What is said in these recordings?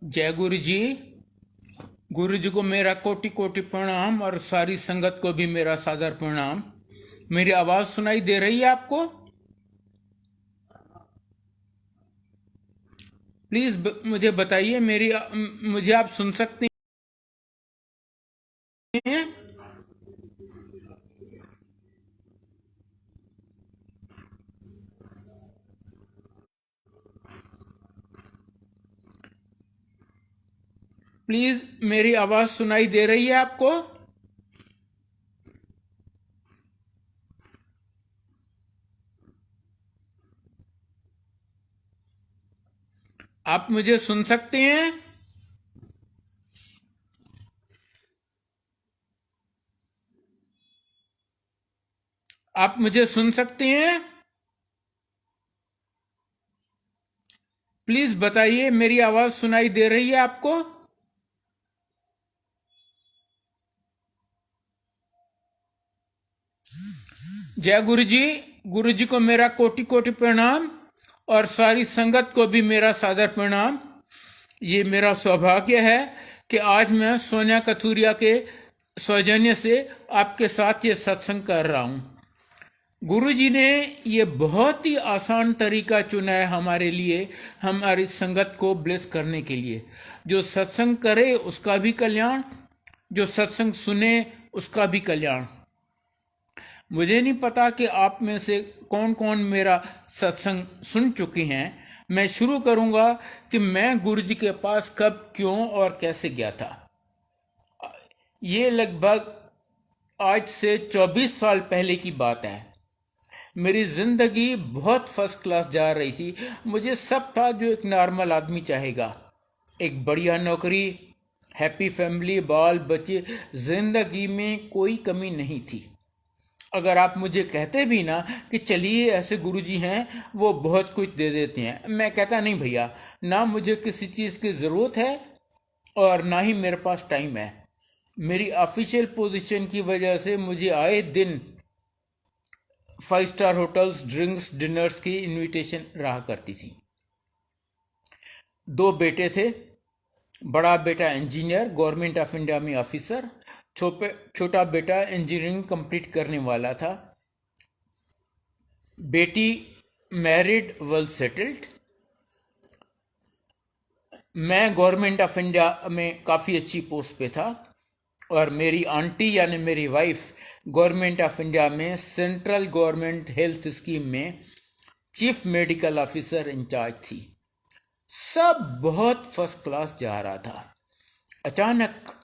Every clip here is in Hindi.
जय गुरु जी। गुरु जी को मेरा कोटि कोटि प्रणाम और सारी संगत को भी मेरा सादर प्रणाम। मेरी आवाज सुनाई दे रही है आपको? प्लीज मुझे बताइए, मुझे आप सुन सकते हैं? प्लीज मेरी आवाज सुनाई दे रही है आपको? आप मुझे सुन सकते हैं? आप मुझे सुन सकते हैं? प्लीज बताइए, मेरी आवाज सुनाई दे रही है आपको? जय गुरु जी। गुरु जी को मेरा कोटि कोटि प्रणाम और सारी संगत को भी मेरा सादर प्रणाम। ये मेरा सौभाग्य है कि आज मैं सोनिया कथूरिया के सौजन्य से आपके साथ ये सत्संग कर रहा हूँ। गुरु जी ने ये बहुत ही आसान तरीका चुना है हमारे लिए, हमारी संगत को ब्लेस करने के लिए। जो सत्संग करे उसका भी कल्याण, जो सत्संग सुने उसका भी कल्याण। मुझे नहीं पता कि आप में से कौन कौन मेरा सत्संग सुन चुके हैं। मैं शुरू करूंगा कि मैं गुरु जी के पास कब, क्यों और कैसे गया था। ये लगभग आज से 24 साल पहले की बात है। मेरी जिंदगी बहुत फर्स्ट क्लास जा रही थी। मुझे सब था जो एक नॉर्मल आदमी चाहेगा। एक बढ़िया नौकरी, हैप्पी फैमिली, बाल बच्चे, जिंदगी में कोई कमी नहीं थी। अगर आप मुझे कहते भी ना कि चलिए ऐसे गुरुजी हैं, वो बहुत कुछ दे देते हैं, मैं कहता नहीं भैया, ना मुझे किसी चीज़ की ज़रूरत है और ना ही मेरे पास टाइम है। मेरी ऑफिशियल पोजीशन की वजह से मुझे आए दिन 5 स्टार होटल्स, ड्रिंक्स, डिनर्स की इनविटेशन रहा करती थी। 2 बेटे थे। बड़ा बेटा इंजीनियर, गवर्नमेंट ऑफ इंडिया में ऑफिसर। छोटा बेटा इंजीनियरिंग कंप्लीट करने वाला था। बेटी मैरिड, वेल सेटल्ड। मैं गवर्नमेंट ऑफ इंडिया में काफ़ी अच्छी पोस्ट पे था और मेरी आंटी यानी मेरी वाइफ गवर्नमेंट ऑफ इंडिया में सेंट्रल गवर्नमेंट हेल्थ स्कीम में चीफ मेडिकल ऑफिसर इंचार्ज थी। सब बहुत फर्स्ट क्लास जा रहा था। अचानक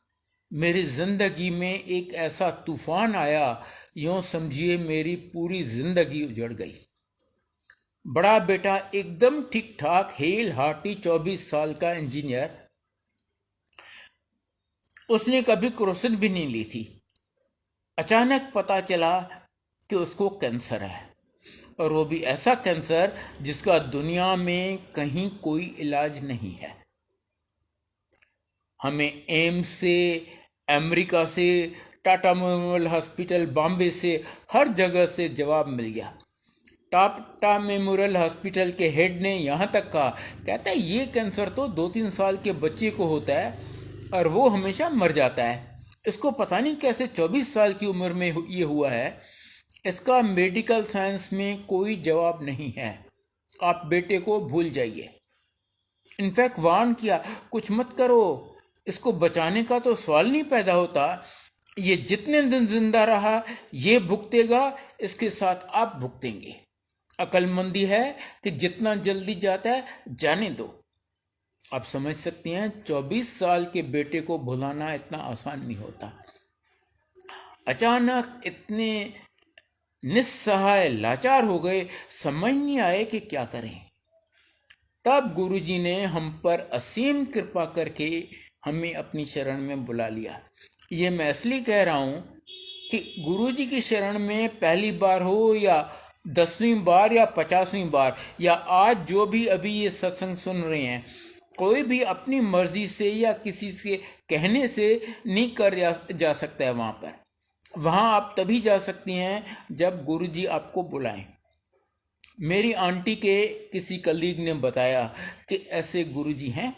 मेरी जिंदगी में एक ऐसा तूफान आया, यूं समझिए मेरी पूरी जिंदगी उजड़ गई। बड़ा बेटा एकदम ठीक ठाक हेल हार्टी 24 साल का इंजीनियर, उसने कभी क्रोसिन भी नहीं ली थी। अचानक पता चला कि उसको कैंसर है, और वो भी ऐसा कैंसर जिसका दुनिया में कहीं कोई इलाज नहीं है। हमें एम्स से, अमेरिका से, टाटा मेमोरियल हॉस्पिटल बॉम्बे से, हर जगह से जवाब मिल गया। टाटा मेमोरियल हॉस्पिटल के हेड ने यहाँ तक कहा, कहता है ये कैंसर तो 2-3 साल के बच्चे को होता है और वो हमेशा मर जाता है। इसको पता नहीं कैसे 24 साल की उम्र में ये हुआ है। इसका मेडिकल साइंस में कोई जवाब नहीं है। आप बेटे को भूल जाइए। इनफैक्ट वार्न किया, कुछ मत करो, इसको बचाने का तो सवाल नहीं पैदा होता। ये जितने दिन जिंदा रहा ये भुगतेगा, इसके साथ आप भुगतेंगे। अक्लमंदी है कि जितना जल्दी जाता है जाने दो। आप समझ सकते हैं 24 साल के बेटे को भुलाना इतना आसान नहीं होता। अचानक इतने निस्सहाय लाचार हो गए, समझ नहीं आए कि क्या करें। तब गुरुजी ने हम पर असीम कृपा करके हमें अपनी शरण में बुला लिया। ये मैं इसलिए कह रहा हूं कि गुरुजी की शरण में पहली बार हो या 10वीं बार या 50वीं बार, या आज जो भी अभी ये सत्संग सुन रहे हैं, कोई भी अपनी मर्जी से या किसी के कहने से नहीं जा सकता है वहां पर। वहां आप तभी जा सकती हैं जब गुरुजी आपको बुलाएं। मेरी आंटी के किसी कलीग ने बताया कि ऐसे गुरुजी हैं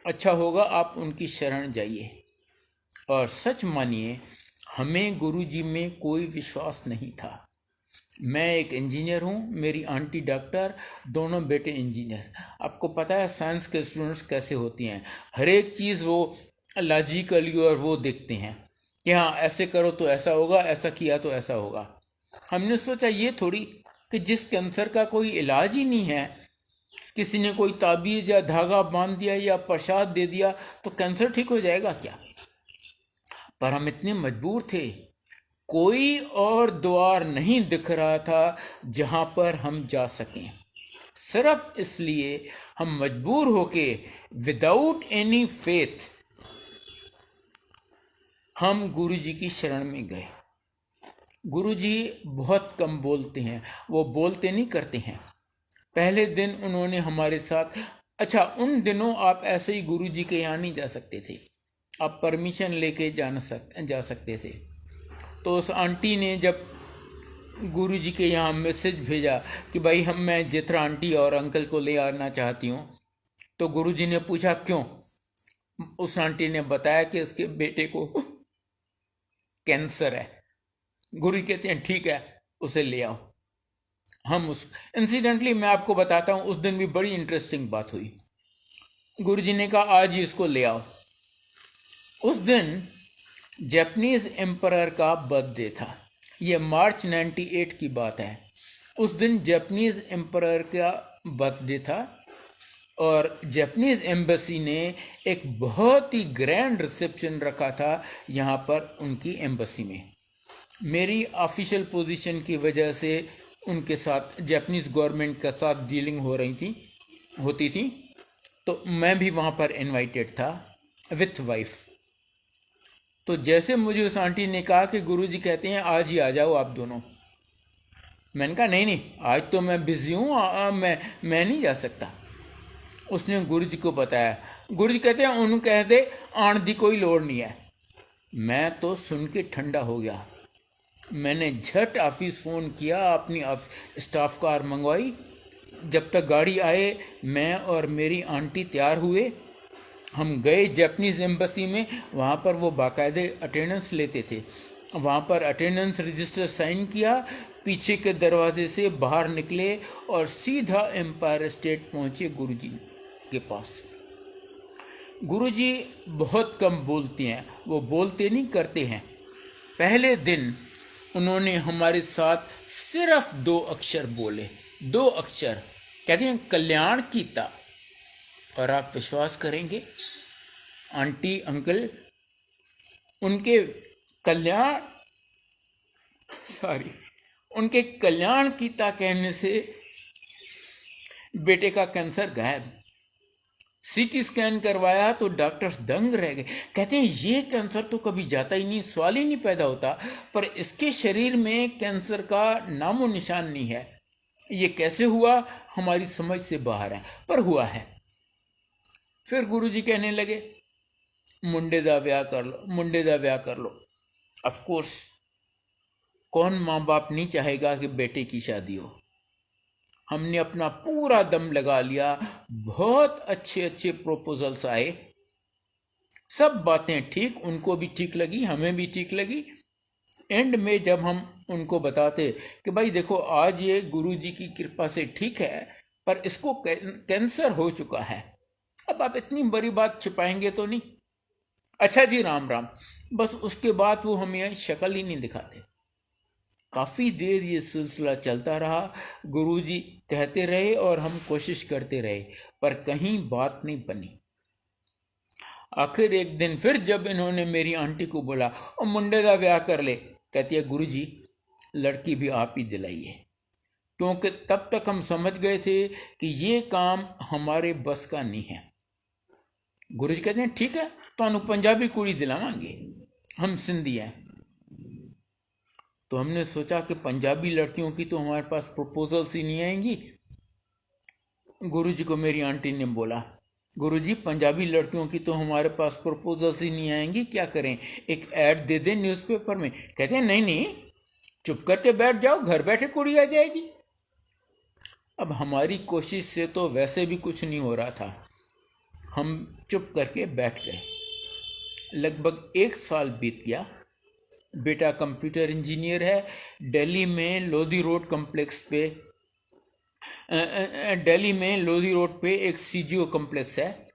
अच्छा होगा आप उनकी शरण जाइए। और सच मानिए, हमें गुरुजी में कोई विश्वास नहीं था। मैं एक इंजीनियर हूँ, मेरी आंटी डॉक्टर, दोनों बेटे इंजीनियर। आपको पता है साइंस के स्टूडेंट्स कैसे होती हैं, हर एक चीज़ वो लॉजिकली और वो देखते हैं कि हाँ ऐसे करो तो ऐसा होगा, ऐसा किया तो ऐसा होगा। हमने सोचा ये थोड़ी कि जिस कैंसर का कोई इलाज ही नहीं है, किसी ने कोई ताबीज या धागा बांध दिया या प्रसाद दे दिया तो कैंसर ठीक हो जाएगा क्या। पर हम इतने मजबूर थे, कोई और द्वार नहीं दिख रहा था जहां पर हम जा सकें। सिर्फ इसलिए हम मजबूर होके विदाउट एनी फेथ हम गुरुजी की शरण में गए। गुरुजी बहुत कम बोलते हैं, वो बोलते नहीं करते हैं। पहले दिन उन्होंने हमारे साथ, अच्छा उन दिनों आप ऐसे ही गुरुजी के यहाँ नहीं जा सकते थे, आप परमिशन लेके जा सकते थे। तो उस आंटी ने जब गुरुजी के यहाँ मैसेज भेजा कि भाई मैं जित्रा आंटी और अंकल को ले आना चाहती हूँ, तो गुरुजी ने पूछा क्यों। उस आंटी ने बताया कि उसके बेटे को कैंसर है। गुरु कहते हैं ठीक है उसे ले आओ। हम उस इंसिडेंटली मैं आपको बताता हूँ, उस दिन भी बड़ी इंटरेस्टिंग बात हुई। गुरुजी ने कहा आज ही इसको ले आओ। उस दिन जापानीज एम्परर का बर्थडे था, यह मार्च 98 की बात है। उस दिन जापानीज एम्परर का बर्थडे था और जापानीज एम्बेसी ने एक बहुत ही ग्रैंड रिसेप्शन रखा था यहाँ पर उनकी एम्बेसी में। मेरी ऑफिशियल पोजीशन की वजह से उनके साथ जापानीज गवर्नमेंट के साथ डीलिंग होती थी, तो मैं भी वहाँ पर इनवाइटेड था विथ वाइफ। तो जैसे मुझे उस आंटी ने कहा कि गुरुजी कहते हैं आज ही आ जाओ आप दोनों, मैंने कहा नहीं आज तो मैं बिजी हूँ, मैं नहीं जा सकता। उसने गुरुजी को बताया, गुरुजी कहते हैं उन्होंने कह दे आने दी कोई लोड़ नहीं है। मैं तो सुन के ठंडा हो गया। मैंने झट ऑफिस फ़ोन किया, अपनी स्टाफ कार मंगवाई। जब तक गाड़ी आए मैं और मेरी आंटी तैयार हुए, हम गए जापानीज एम्बेसी में। वहाँ पर वो बाकायदे अटेंडेंस लेते थे, वहाँ पर अटेंडेंस रजिस्टर साइन किया, पीछे के दरवाजे से बाहर निकले और सीधा एम्पायर स्टेट पहुँचे गुरुजी के पास। गुरुजी बहुत कम बोलते हैं, वो बोलते नहीं करते हैं। पहले दिन उन्होंने हमारे साथ सिर्फ 2 अक्षर बोले, 2 अक्षर, कहते हैं कल्याण कीता। और आप विश्वास करेंगे आंटी अंकल उनके कल्याण कीता कहने से बेटे का कैंसर गायब। सीटी स्कैन करवाया तो डॉक्टर्स दंग रह गए, कहते हैं ये कैंसर तो कभी जाता ही नहीं, सवाल ही नहीं पैदा होता, पर इसके शरीर में कैंसर का नामो निशान नहीं है। ये कैसे हुआ हमारी समझ से बाहर है, पर हुआ है। फिर गुरुजी कहने लगे मुंडे दा ब्याह कर लो। ऑफ कोर्स कौन माँ बाप नहीं चाहेगा कि बेटे की शादी हो। हमने अपना पूरा दम लगा लिया, बहुत अच्छे अच्छे प्रपोजल्स आए, सब बातें ठीक, उनको भी ठीक लगी, हमें भी ठीक लगी। एंड में जब हम उनको बताते कि भाई देखो आज ये गुरुजी की कृपा से ठीक है, पर इसको कैंसर हो चुका है, अब आप इतनी बड़ी बात छुपाएंगे तो नहीं। अच्छा जी राम राम, बस उसके बाद वो हमें शक्ल ही नहीं दिखाते। काफ़ी देर ये सिलसिला चलता रहा, गुरुजी कहते रहे और हम कोशिश करते रहे, पर कहीं बात नहीं बनी। आखिर एक दिन फिर जब इन्होंने मेरी आंटी को बोला और मुंडे का ब्याह कर ले, कहती है गुरुजी लड़की भी आप ही दिलाइए, क्योंकि तब तक हम समझ गए थे कि ये काम हमारे बस का नहीं है। गुरुजी कहते हैं ठीक है तो पंजाबी कुड़ी दिलावांगे, हम सिंधी हैं। तो हमने सोचा कि पंजाबी लड़कियों की तो हमारे पास प्रपोजल्स ही नहीं आएंगी। गुरुजी को मेरी आंटी ने बोला गुरुजी पंजाबी लड़कियों की तो हमारे पास प्रपोजल्स ही नहीं आएंगी, क्या करें, एक ऐड दे दें न्यूज़पेपर में। कहते हैं नहीं चुप करके बैठ जाओ, घर बैठे कुड़ी आ जाएगी। अब हमारी कोशिश से तो वैसे भी कुछ नहीं हो रहा था। हम चुप करके बैठ गए। लगभग 1 साल बीत गया। बेटा कंप्यूटर इंजीनियर है। दिल्ली में लोधी रोड एक सीजीओ कॉम्प्लेक्स है,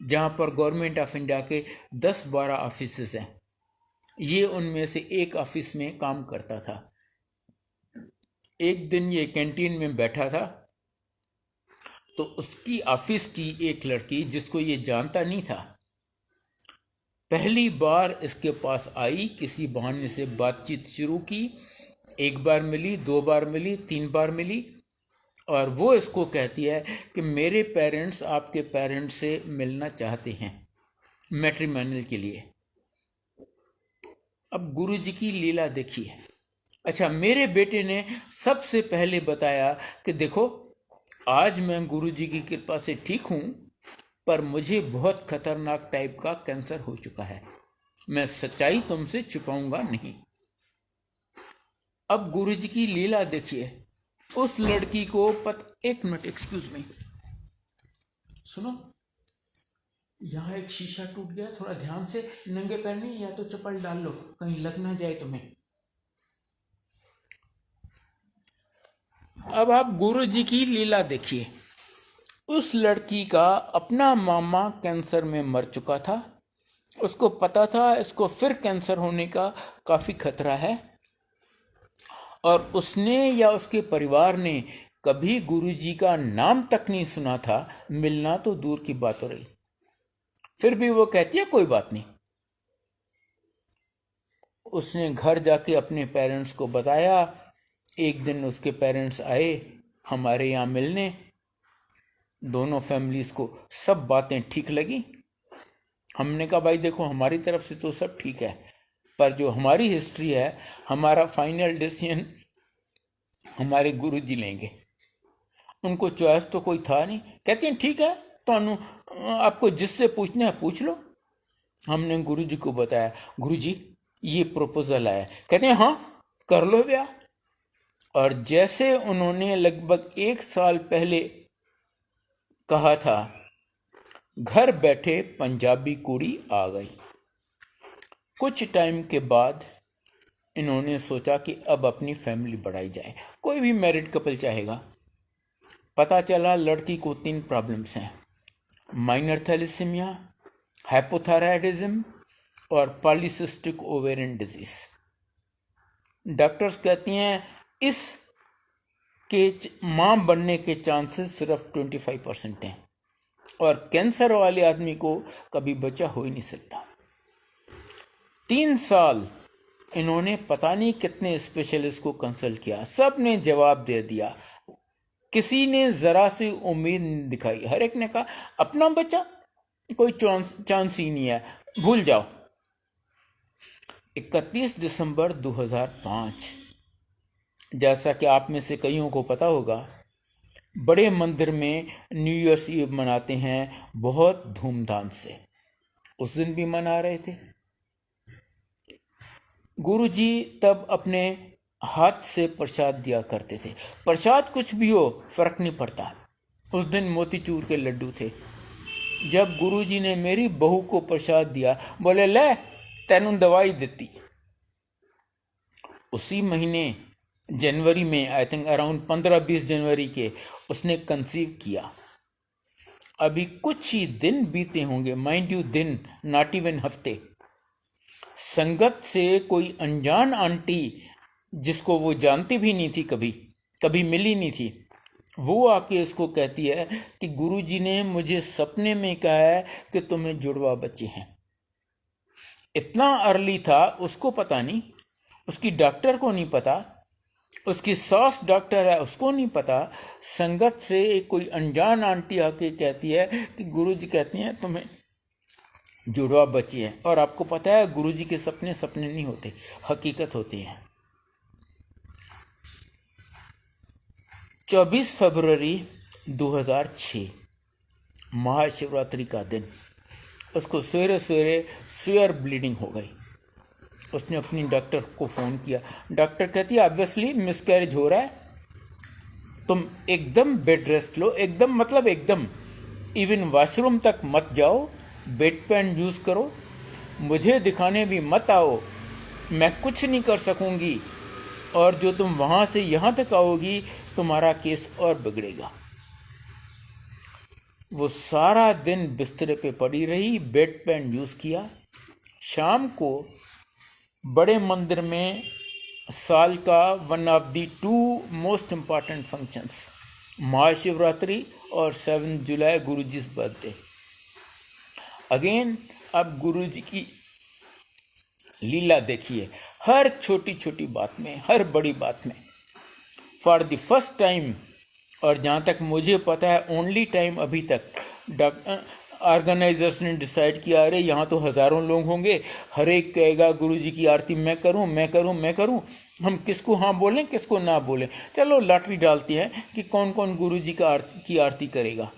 जहां पर गवर्नमेंट ऑफ इंडिया के 10-12 ऑफिसेस हैं। ये उनमें से एक ऑफिस में काम करता था। एक दिन ये कैंटीन में बैठा था, तो उसकी ऑफिस की एक लड़की, जिसको ये जानता नहीं था, पहली बार इसके पास आई। किसी बहाने से बातचीत शुरू की। 1 बार मिली, 2 बार मिली, 3 बार मिली, और वो इसको कहती है कि मेरे पेरेंट्स आपके पेरेंट्स से मिलना चाहते हैं मैट्रिमोनियल के लिए। अब गुरुजी की लीला देखिए। अच्छा, मेरे बेटे ने सबसे पहले बताया कि देखो, आज मैं गुरुजी की कृपा से ठीक हूं, पर मुझे बहुत खतरनाक टाइप का कैंसर हो चुका है। मैं सच्चाई तुमसे छुपाऊंगा नहीं। अब गुरुजी की लीला देखिए। उस लड़की को एक मिनट, एक्सक्यूज मी, सुनो, यहां एक शीशा टूट गया, थोड़ा ध्यान से, नंगे पैर नहीं, या तो चप्पल डाल लो, कहीं लग ना जाए तुम्हें। अब आप गुरुजी की लीला देखिए। उस लड़की का अपना मामा कैंसर में मर चुका था। उसको पता था इसको फिर कैंसर होने का काफी खतरा है, और उसने या उसके परिवार ने कभी गुरुजी का नाम तक नहीं सुना था। मिलना तो दूर की बात हो रही। फिर भी वो कहती है कोई बात नहीं। उसने घर जाके अपने पेरेंट्स को बताया। एक दिन उसके पेरेंट्स आए हमारे यहाँ मिलने। दोनों फैमिलीज को सब बातें ठीक लगी। हमने कहा भाई देखो, हमारी तरफ से तो सब ठीक है, पर जो हमारी हिस्ट्री है, हमारा फाइनल डिसीजन हमारे गुरुजी लेंगे। उनको चॉइस तो कोई था नहीं। कहते हैं ठीक है, तो आपको जिससे पूछना है पूछ लो। हमने गुरुजी को बताया, गुरुजी ये प्रपोजल आया। कहते हैं हाँ, कर लो ब्याह। और जैसे उन्होंने लगभग 1 साल पहले कहा था, घर बैठे पंजाबी कुड़ी आ गई। कुछ टाइम के बाद इन्होंने सोचा कि अब अपनी फैमिली बढ़ाई जाए। कोई भी मैरिड कपल चाहेगा। पता चला लड़की को 3 प्रॉब्लम्स हैं: माइनर थैलेसीमिया, हाइपोथायराइडिज्म और पॉलीसिस्टिक ओवेरियन डिजीज। डॉक्टर्स कहती हैं इस के मां बनने के चांसेस सिर्फ 25% हैं, और कैंसर वाले आदमी को कभी बच्चा हो ही नहीं सकता। 3 साल इन्होंने पता नहीं कितने स्पेशलिस्ट को कंसल्ट किया, सब ने जवाब दे दिया। किसी ने जरा सी उम्मीद नहीं दिखाई। हर एक ने कहा अपना बच्चा, कोई चांस ही नहीं है, भूल जाओ। 31 दिसंबर 2005, जैसा कि आप में से कईयों को पता होगा, बड़े मंदिर में न्यू ईयर्स ईव मनाते हैं बहुत धूमधाम से। उस दिन भी मना रहे थे। गुरुजी तब अपने हाथ से प्रसाद दिया करते थे। प्रसाद कुछ भी हो, फर्क नहीं पड़ता। उस दिन मोतीचूर के लड्डू थे। जब गुरुजी ने मेरी बहू को प्रसाद दिया, बोले ले तेनू दवाई देती। उसी महीने जनवरी में, आई थिंक अराउंड 15-20 जनवरी के, उसने कंसीव किया। अभी कुछ ही दिन बीते होंगे, माइंड यू दिन, नॉट इवन हफ्ते। संगत से कोई अनजान आंटी, जिसको वो जानती भी नहीं थी, कभी मिली नहीं थी, वो आके इसको कहती है कि गुरुजी ने मुझे सपने में कहा है कि तुम्हें जुड़वा बच्चे हैं। इतना अर्ली था, उसको पता नहीं, उसकी डॉक्टर को नहीं पता, उसकी सास डॉक्टर है उसको नहीं पता। संगत से कोई अनजान आंटी आके कहती है कि गुरुजी कहती हैं तुम्हें जुड़वा बच्चे हैं। और आपको पता है गुरुजी के सपने सपने नहीं होते, हकीकत होती हैं। 24 फरवरी 2006 महाशिवरात्रि का दिन, उसको सवेरे सवेरे सीवियर ब्लीडिंग हो गई। उसने अपनी डॉक्टर को फ़ोन किया। डॉक्टर कहती है ऑब्वियसली मिसकैरेज हो रहा है, तुम एकदम बेड रेस्ट लो, एकदम मतलब एकदम इवन वॉशरूम तक मत जाओ, बेड पैन यूज़ करो, मुझे दिखाने भी मत आओ, मैं कुछ नहीं कर सकूंगी, और जो तुम वहाँ से यहाँ तक आओगी तुम्हारा केस और बिगड़ेगा। वो सारा दिन बिस्तरे पे पड़ी रही, बेड पैन यूज़ किया। शाम को बड़े मंदिर में साल का one of the 2 most important functions, Mahashivratri और 7 जुलाई गुरुजी's बर्थडे। अगेन अब गुरुजी की लीला देखिए, हर छोटी छोटी बात में, हर बड़ी बात में, फॉर द फर्स्ट टाइम, और जहाँ तक मुझे पता है ओनली टाइम अभी तक, ऑर्गेनाइजर्स ने डिसाइड किया, अरे यहाँ तो हज़ारों लोग होंगे, हर एक कहेगा गुरुजी की आरती मैं करूँ मैं करूँ मैं करूँ, हम किसको हाँ बोलें किसको ना बोलें, चलो लॉटरी डालते हैं कि कौन कौन गुरुजी की आरती करेगा।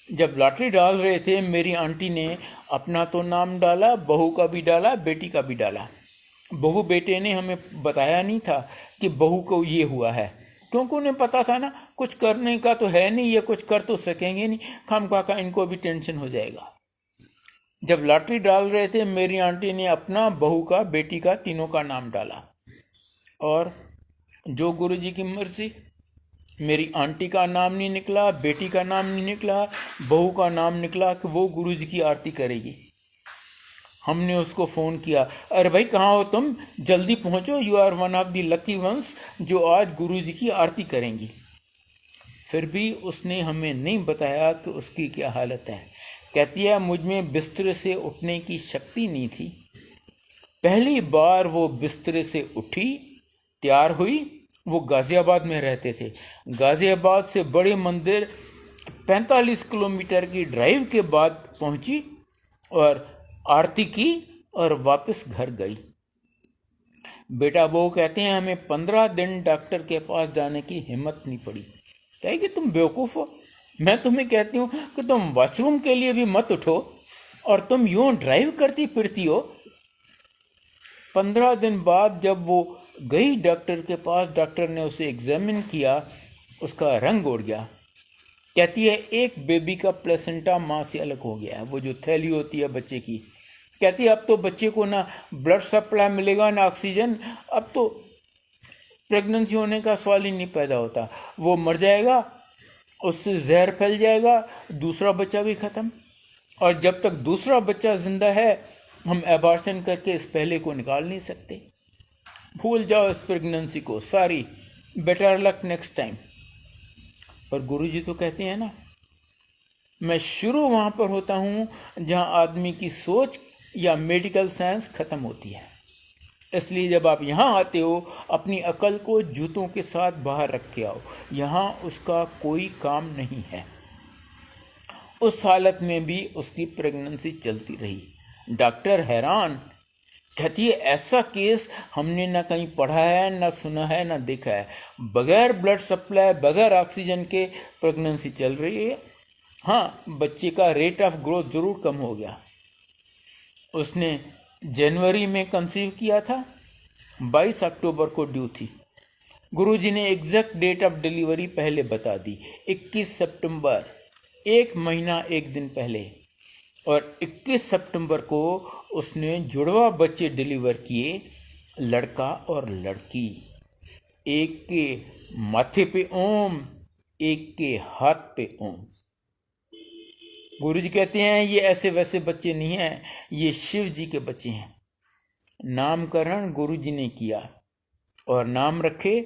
जब लॉटरी डाल रहे थे मेरी आंटी ने अपना तो नाम डाला, बहू का भी डाला, बेटी का भी डाला। बहू बेटे ने हमें बताया नहीं था कि बहू को ये हुआ है, क्योंकि उन्हें पता था ना कुछ करने का तो है नहीं, ये कुछ कर तो सकेंगे नहीं, खामखा का इनको भी टेंशन हो जाएगा। जब लॉटरी डाल रहे थे मेरी आंटी ने अपना, बहू का, बेटी का, तीनों का नाम डाला, और जो गुरुजी की मर्जी, मेरी आंटी का नाम नहीं निकला, बेटी का नाम नहीं निकला, बहू का नाम निकला कि वो गुरुजी की आरती करेगी। हमने उसको फ़ोन किया, अरे भाई कहाँ हो तुम, जल्दी पहुँचो, you are one of the lucky ones जो आज गुरुजी की आरती करेंगी। फिर भी उसने हमें नहीं बताया कि उसकी क्या हालत है। कहती है मुझ में बिस्तर से उठने की शक्ति नहीं थी। पहली बार वो बिस्तर से उठी, तैयार हुई, वो गाज़ियाबाद में रहते थे, गाज़ियाबाद से बड़े मंदिर 45 किलोमीटर की ड्राइव के बाद पहुंची और आरती की और वापस घर गई। बेटा बहू कहते हैं हमें 15 दिन डॉक्टर के पास जाने की हिम्मत नहीं पड़ी। कहे कि तुम बेवकूफ़ हो, मैं तुम्हें कहती हूँ कि तुम वॉशरूम के लिए भी मत उठो और तुम यूं ड्राइव करती फिरती हो। 15 दिन बाद जब वो गई डॉक्टर के पास, डॉक्टर ने उसे एग्जामिन किया, उसका रंग उड़ गया। कहती है एक बेबी का प्लेसेंटा माँ से अलग हो गया है, वो जो थैली होती है बच्चे की। कहती है अब तो बच्चे को ना ब्लड सप्लाई मिलेगा ना ऑक्सीजन, अब तो प्रेगनेंसी होने का सवाल ही नहीं पैदा होता, वो मर जाएगा, उससे जहर फैल जाएगा, दूसरा बच्चा भी ख़त्म, और जब तक दूसरा बच्चा जिंदा है हम एबॉर्शन करके इस पहले को निकाल नहीं सकते। भूल जाओ इस प्रेगनेंसी को, सारी, बेटर लक नेक्स्ट टाइम। पर गुरुजी तो कहते हैं ना, मैं शुरू वहाँ पर होता हूँ जहाँ आदमी की सोच या मेडिकल साइंस ख़त्म होती है। इसलिए जब आप यहाँ आते हो अपनी अकल को जूतों के साथ बाहर रख के आओ, यहाँ उसका कोई काम नहीं है। उस हालत में भी उसकी प्रेगनेंसी चलती रही। डॉक्टर हैरान, कहती है ऐसा केस हमने ना कहीं पढ़ा है, ना सुना है, ना देखा है, बगैर ब्लड सप्लाई, बगैर ऑक्सीजन के प्रेगनेंसी चल रही है। हाँ, बच्चे का रेट ऑफ ग्रोथ ज़रूर कम हो गया। उसने जनवरी में कंसीव किया था, 22 अक्टूबर को ड्यू थी। गुरुजी ने एग्जैक्ट डेट ऑफ डिलीवरी पहले बता दी, 21 सितंबर, 1 महीना 1 दिन पहले, और 21 सितंबर को उसने जुड़वा बच्चे डिलीवर किए, लड़का और लड़की। एक के माथे पे ओम, एक के हाथ पे ओम। गुरुजी कहते हैं ये ऐसे वैसे बच्चे नहीं हैं, ये शिव जी के बच्चे हैं। नामकरण गुरुजी ने किया और नाम रखे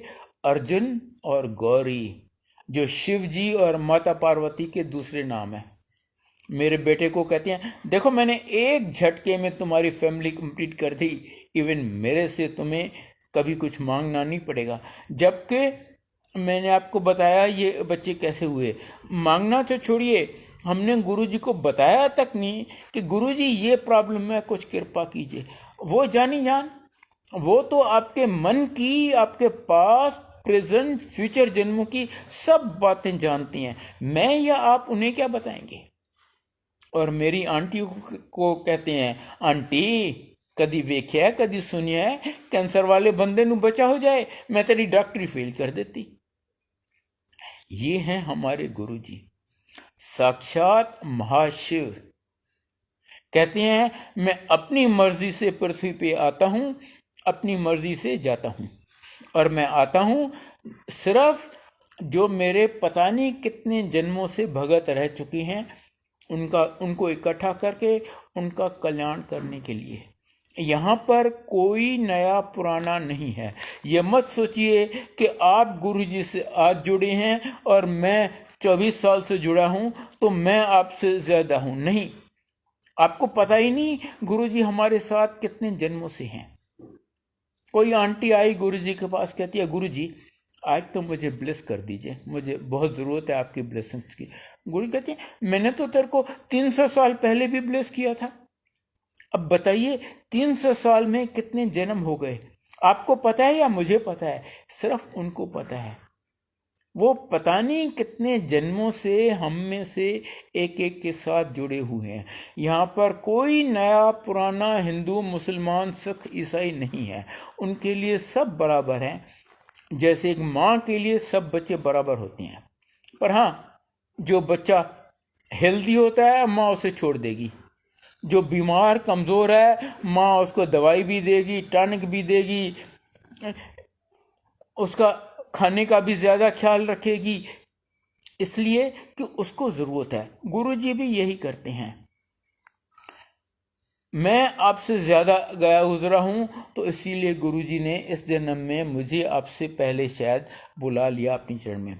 अर्जुन और गौरी, जो शिव जी और माता पार्वती के दूसरे नाम हैं। मेरे बेटे को कहते हैं देखो मैंने एक झटके में तुम्हारी फैमिली कंप्लीट कर दी, इवन मेरे से तुम्हें कभी कुछ मांगना नहीं पड़ेगा। जबकि मैंने आपको बताया ये बच्चे कैसे हुए। मांगना तो छोड़िए, हमने गुरुजी को बताया तक नहीं कि गुरुजी ये प्रॉब्लम है, कुछ कृपा कीजिए। वो जानी जान, वो तो आपके मन की, आपके पास प्रेजेंट फ्यूचर जन्मों की सब बातें जानती हैं। मैं या आप उन्हें क्या बताएंगे। और मेरी आंटी को कहते हैं आंटी कदी वेख्या कदी सुनिया है कैंसर वाले बंदे नू बचा हो जाए, मैं तेरी डॉक्टरी फेल कर देती। ये हैं हमारे गुरुजी। साक्षात महाशिव। कहते हैं मैं अपनी मर्जी से पृथ्वी पे आता हूँ, अपनी मर्जी से जाता हूँ, और मैं आता हूँ सिर्फ जो मेरे पता नहीं कितने जन्मों से भगत रह चुके हैं उनको इकट्ठा करके उनका कल्याण करने के लिए। यहाँ पर कोई नया पुराना नहीं है। ये मत सोचिए कि आप गुरु जी से आज जुड़े हैं और मैं 24 साल से जुड़ा हूँ तो मैं आपसे ज़्यादा हूँ। नहीं, आपको पता ही नहीं गुरु जी हमारे साथ कितने जन्मों से हैं। कोई आंटी आई गुरु जी के पास, कहती है गुरु जी आज तो मुझे ब्लेस कर दीजिए, मुझे बहुत ज़रूरत है आपकी ब्लेसिंग्स की। गुरु कहती है मैंने तो तेरे को 300 साल पहले भी ब्लेस किया था। अब बताइए 300 साल में कितने जन्म हो गए? आपको पता है या मुझे पता है? सिर्फ उनको पता है। वो पता नहीं कितने जन्मों से हम में से एक एक के साथ जुड़े हुए हैं। यहाँ पर कोई नया पुराना हिंदू मुसलमान सिख ईसाई नहीं है। उनके लिए सब बराबर हैं, जैसे एक माँ के लिए सब बच्चे बराबर होते हैं। पर हाँ, जो बच्चा हेल्दी होता है माँ उसे छोड़ देगी, जो बीमार कमज़ोर है माँ उसको दवाई भी देगी, टॉनिक भी देगी, उसका खाने का भी ज़्यादा ख्याल रखेगी, इसलिए कि उसको ज़रूरत है। गुरुजी भी यही करते हैं। मैं आपसे ज़्यादा गया गुजरा हूँ तो इसीलिए गुरुजी ने इस जन्म में मुझे आपसे पहले शायद बुला लिया अपनी चरण में।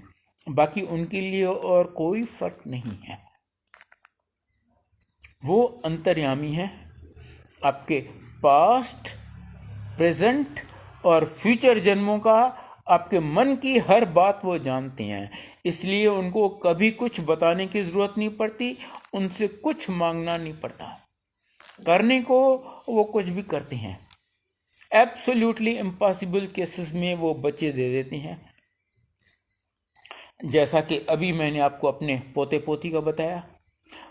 बाकी उनके लिए और कोई फ़र्क नहीं है। वो अंतर्यामी है। आपके पास्ट, प्रेजेंट और फ्यूचर जन्मों का, आपके मन की हर बात वो जानते हैं। इसलिए उनको कभी कुछ बताने की ज़रूरत नहीं पड़ती, उनसे कुछ मांगना नहीं पड़ता। करने को वो कुछ भी करते हैं। एब्सोल्युटली इम्पॉसिबल केसेस में वो बच्चे दे देते हैं। जैसा कि अभी मैंने आपको अपने पोते पोती का बताया।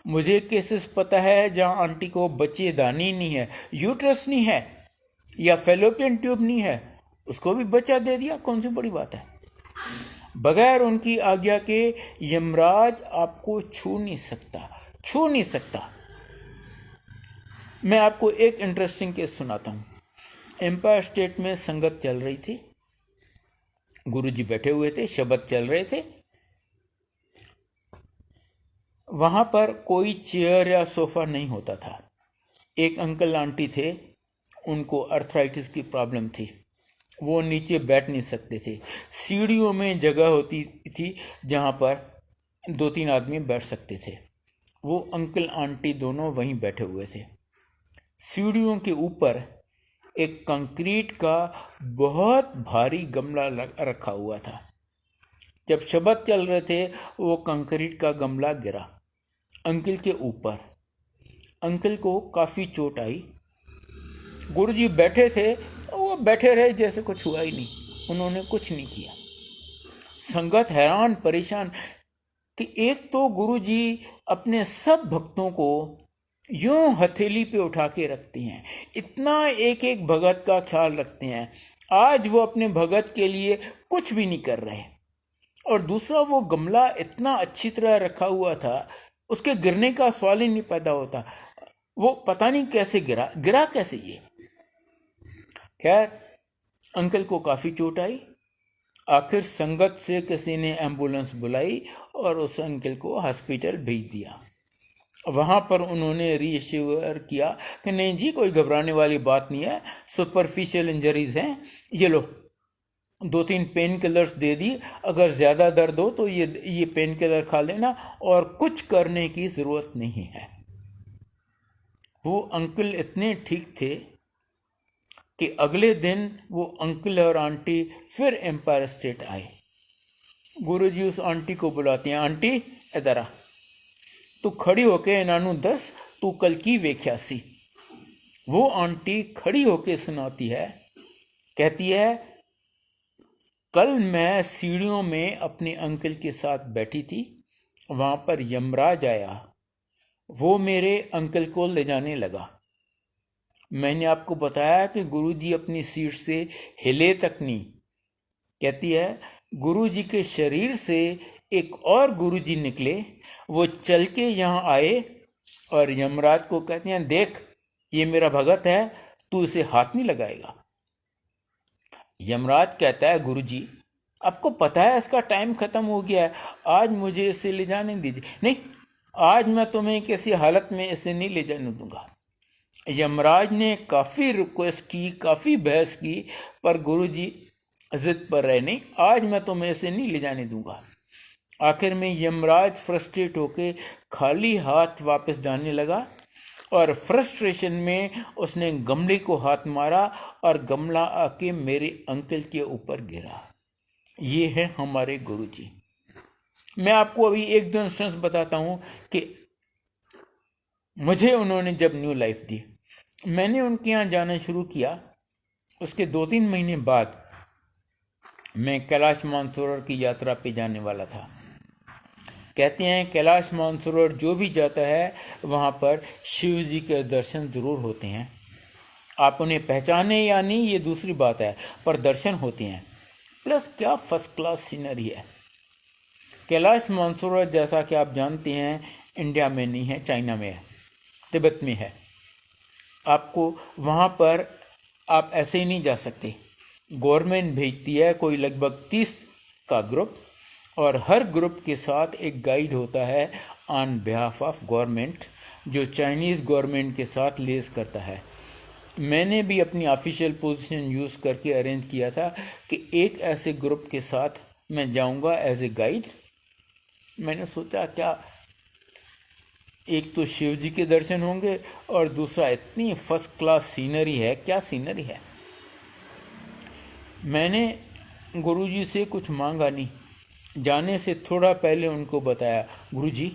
मुझे केसेस पता है जहाँ आंटी को बच्चे दानी नहीं है, यूट्रस नहीं है या फेलोपियन ट्यूब नहीं है, उसको भी बच्चा दे दिया। कौन सी बड़ी बात है? बगैर उनकी आज्ञा के यमराज आपको छू नहीं सकता। मैं आपको एक इंटरेस्टिंग केस सुनाता हूँ। एम्पायर स्टेट में संगत चल रही थी, गुरुजी बैठे हुए थे, शब्द चल रहे थे। वहाँ पर कोई चेयर या सोफ़ा नहीं होता था। एक अंकल आंटी थे, उनको अर्थराइटिस की प्रॉब्लम थी, वो नीचे बैठ नहीं सकते थे। सीढ़ियों में जगह होती थी जहाँ पर 2-3 आदमी बैठ सकते थे। वो अंकल आंटी दोनों वहीं बैठे हुए थे। सीढ़ियों के ऊपर एक कंक्रीट का बहुत भारी गमला रखा हुआ था। जब शब्द चल रहे थे वो कंक्रीट का गमला गिरा अंकल के ऊपर। अंकल को काफ़ी चोट आई। गुरुजी बैठे थे, वो बैठे रहे जैसे कुछ हुआ ही नहीं, उन्होंने कुछ नहीं किया। संगत हैरान परेशान कि एक तो गुरुजी अपने सब भक्तों को यूं हथेली पे उठा के रखते हैं, इतना एक एक भगत का ख्याल रखते हैं। आज वो अपने भगत के लिए कुछ भी नहीं कर रहे। और दूसरा, वो गमला इतना अच्छी तरह रखा हुआ था, उसके गिरने का सवाल ही नहीं पैदा होता। वो पता नहीं कैसे गिरा कैसे ये। खैर, अंकल को काफ़ी चोट आई। आखिर संगत से किसी ने एम्बुलेंस बुलाई और उस अंकल को हॉस्पिटल भेज दिया। वहाँ पर उन्होंने रीअश्योर किया कि नहीं जी, कोई घबराने वाली बात नहीं है, सुपरफिशियल इंजरीज हैं, ये लो 2-3 पेन किलर्स दे दी, अगर ज़्यादा दर्द हो तो ये पेन किलर खा लेना और कुछ करने की ज़रूरत नहीं है। वो अंकल इतने ठीक थे कि अगले दिन वो अंकल और आंटी फिर एम्पायर स्टेट आए। गुरुजी उस आंटी को बुलाते हैं, आंटी इधर आ, तू खड़ी होके इन्हानू दस तू कल की वेख्या सी। वो आंटी खड़ी होके सुनाती है, कहती है कल मैं सीढ़ियों में अपने अंकल के साथ बैठी थी, वहाँ पर यमराज आया, वो मेरे अंकल को ले जाने लगा। मैंने आपको बताया कि गुरुजी अपनी सीट से हिले तक नहीं। कहती है गुरुजी के शरीर से एक और गुरुजी निकले, वो चल के यहाँ आए और यमराज को कहते हैं, देख ये मेरा भगत है, तू इसे हाथ नहीं लगाएगा। यमराज कहता है, गुरुजी आपको पता है इसका टाइम खत्म हो गया है, आज मुझे इसे ले जाने दीजिए। नहीं, आज मैं तुम्हें किसी हालत में इसे नहीं ले जाने दूंगा। यमराज ने काफ़ी रिक्वेस्ट की, काफ़ी बहस की, पर गुरुजी जिद पर रहे, नहीं आज मैं तुम्हें इसे नहीं ले जाने दूंगा। आखिर में यमराज फ्रस्ट्रेट होके खाली हाथ वापस जाने लगा और फ्रस्ट्रेशन में उसने गमले को हाथ मारा और गमला आके मेरे अंकल के ऊपर गिरा। ये है हमारे गुरुजी। मैं आपको अभी एक दो इंस्टेंस बताता हूँ कि मुझे उन्होंने जब न्यू लाइफ दी, मैंने उनके यहाँ जाना शुरू किया। उसके 2-3 महीने बाद मैं कैलाश मानसरोवर की यात्रा पे जाने वाला था। कहते हैं कैलाश मानसरोवर जो भी जाता है वहाँ पर शिव जी के दर्शन ज़रूर होते हैं। आप उन्हें पहचाने या नहीं ये दूसरी बात है, पर दर्शन होते हैं। प्लस क्या फर्स्ट क्लास सीनरी है। कैलाश मानसरोवर जैसा कि आप जानते हैं इंडिया में नहीं है, चाइना में है, तिब्बत में है। आपको वहाँ पर आप ऐसे ही नहीं जा सकते। गवर्नमेंट भेजती है कोई लगभग 30 का ग्रुप, और हर ग्रुप के साथ एक गाइड होता है ऑन बिहाफ ऑफ गवर्नमेंट, जो चाइनीज़ गवर्नमेंट के साथ लेस करता है। मैंने भी अपनी ऑफिशियल पोजीशन यूज़ करके अरेंज किया था कि एक ऐसे ग्रुप के साथ मैं जाऊंगा एज ए गाइड। मैंने सोचा क्या एक तो शिव जी के दर्शन होंगे और दूसरा इतनी फर्स्ट क्लास सीनरी है। क्या सीनरी है। मैंने गुरुजी से कुछ मांगा नहीं, जाने से थोड़ा पहले उनको बताया, गुरुजी